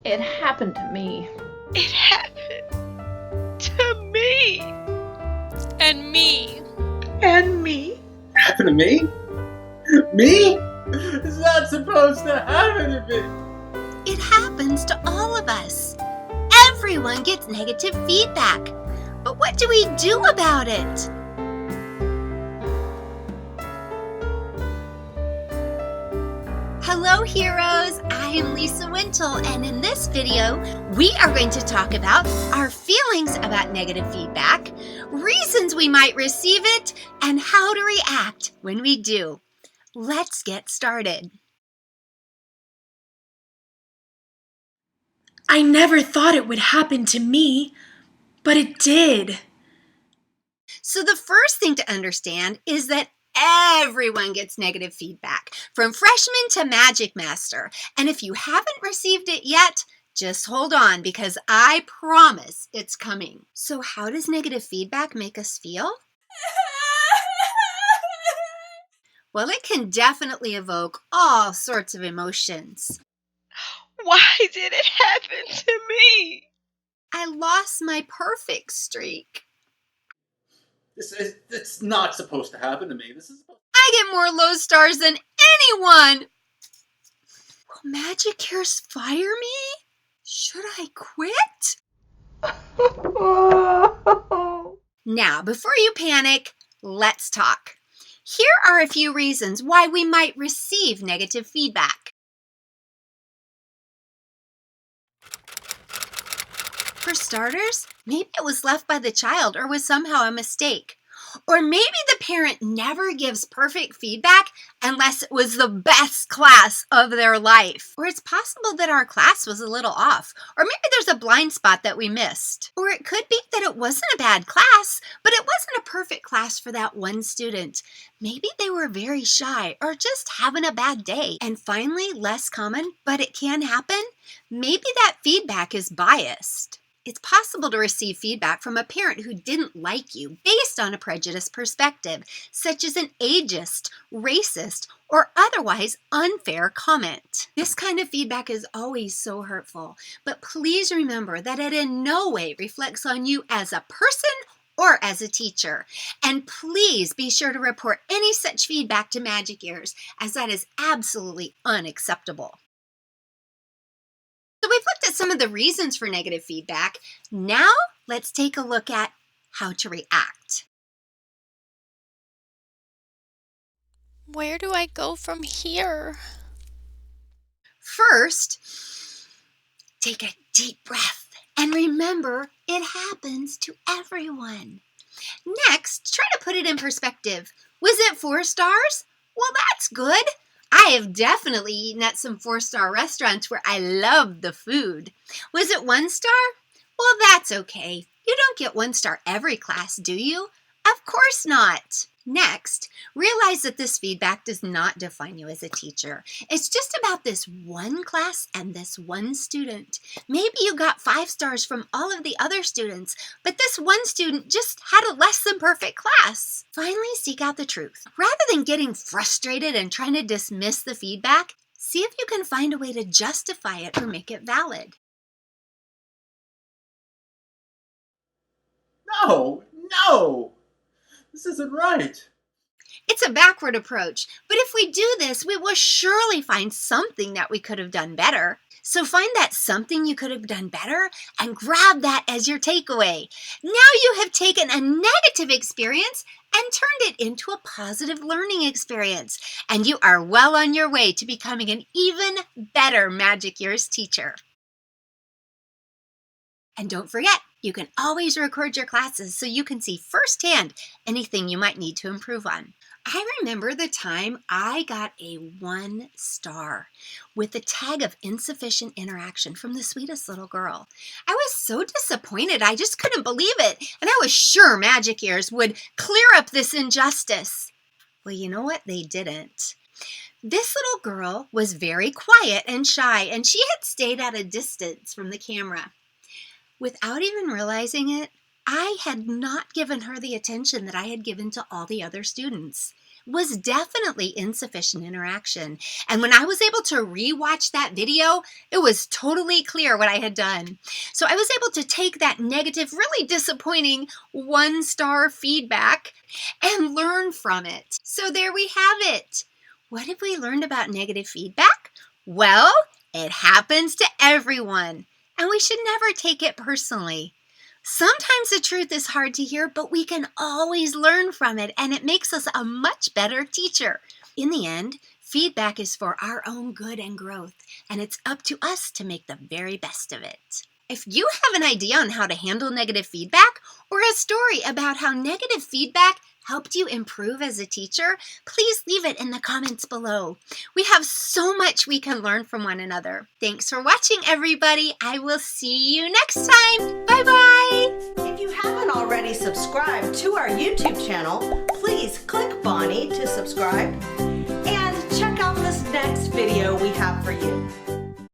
It happened to me. It happened to me. And me. And me. Happened to me? Me? It's not supposed to happen to me. It happens to all of us. Everyone gets negative feedback. But what do we do about it? Hello heroes, I am Lisa Wintle, and in this video, we are going to talk about our feelings about negative feedback, reasons we might receive it, and how to react when we do. Let's get started. I never thought it would happen to me, but it did. So the first thing to understand is that everyone gets negative feedback, from freshman to Magic Master. And if you haven't received it yet, just hold on because I promise it's coming. So how does negative feedback make us feel? Well, it can definitely evoke all sorts of emotions. Why did it happen to me? I lost my perfect streak. It's not supposed to happen to me. I get more low stars than anyone. Will Magic Ears fire me? Should I quit? Now, before you panic, let's talk. Here are a few reasons why we might receive negative feedback. For starters, maybe it was left by the child or was somehow a mistake. Or maybe the parent never gives perfect feedback unless it was the best class of their life. Or it's possible that our class was a little off. Or maybe there's a blind spot that we missed. Or it could be that it wasn't a bad class, but it wasn't a perfect class for that one student. Maybe they were very shy or just having a bad day. And finally, less common, but it can happen, maybe that feedback is biased. It's possible to receive feedback from a parent who didn't like you based on a prejudiced perspective, such as an ageist, racist, or otherwise unfair comment. This kind of feedback is always so hurtful, but please remember that it in no way reflects on you as a person or as a teacher. And please be sure to report any such feedback to Magic Ears, as that is absolutely unacceptable. So we've looked at some of the reasons for negative feedback. Now let's take a look at how to react. Where do I go from here? First, take a deep breath and remember it happens to everyone. Next, try to put it in perspective. Was it 4 stars? Well, that's good. I have definitely eaten at some 4-star restaurants where I love the food. Was it 1 star? Well, that's okay. You don't get 1 star every class, do you? Of course not. Next, realize that this feedback does not define you as a teacher. It's just about this one class and this one student. Maybe you got 5 stars from all of the other students, but this one student just had a less than perfect class. Finally, seek out the truth. Rather than getting frustrated and trying to dismiss the feedback, see if you can find a way to justify it or make it valid. No! This isn't right. It's a backward approach, but if we do this, we will surely find something that we could have done better. So find that something you could have done better and grab that as your takeaway. Now you have taken a negative experience and turned it into a positive learning experience, and you are well on your way to becoming an even better Magic Ears teacher. And don't forget, you can always record your classes so you can see firsthand anything you might need to improve on. I remember the time I got a 1 star with the tag of insufficient interaction from the sweetest little girl. I was so disappointed, I just couldn't believe it, and I was sure Magic Ears would clear up this injustice. Well, you know what? They didn't. This little girl was very quiet and shy, and she had stayed at a distance from the camera. Without even realizing it, I had not given her the attention that I had given to all the other students. was definitely insufficient interaction. And when I was able to rewatch that video, it was totally clear what I had done. So I was able to take that negative, really disappointing 1-star feedback and learn from it. So there we have it. What have we learned about negative feedback? Well, it happens to everyone, and we should never take it personally. Sometimes the truth is hard to hear, but we can always learn from it, and it makes us a much better teacher. In the end, feedback is for our own good and growth, and it's up to us to make the very best of it. If you have an idea on how to handle negative feedback, or a story about how negative feedback helped you improve as a teacher, please leave it in the comments below. We have so much we can learn from one another. Thanks for watching, everybody. I will see you next time. Bye-bye. If you haven't already subscribed to our YouTube channel, please click Bonnie to subscribe and check out this next video we have for you.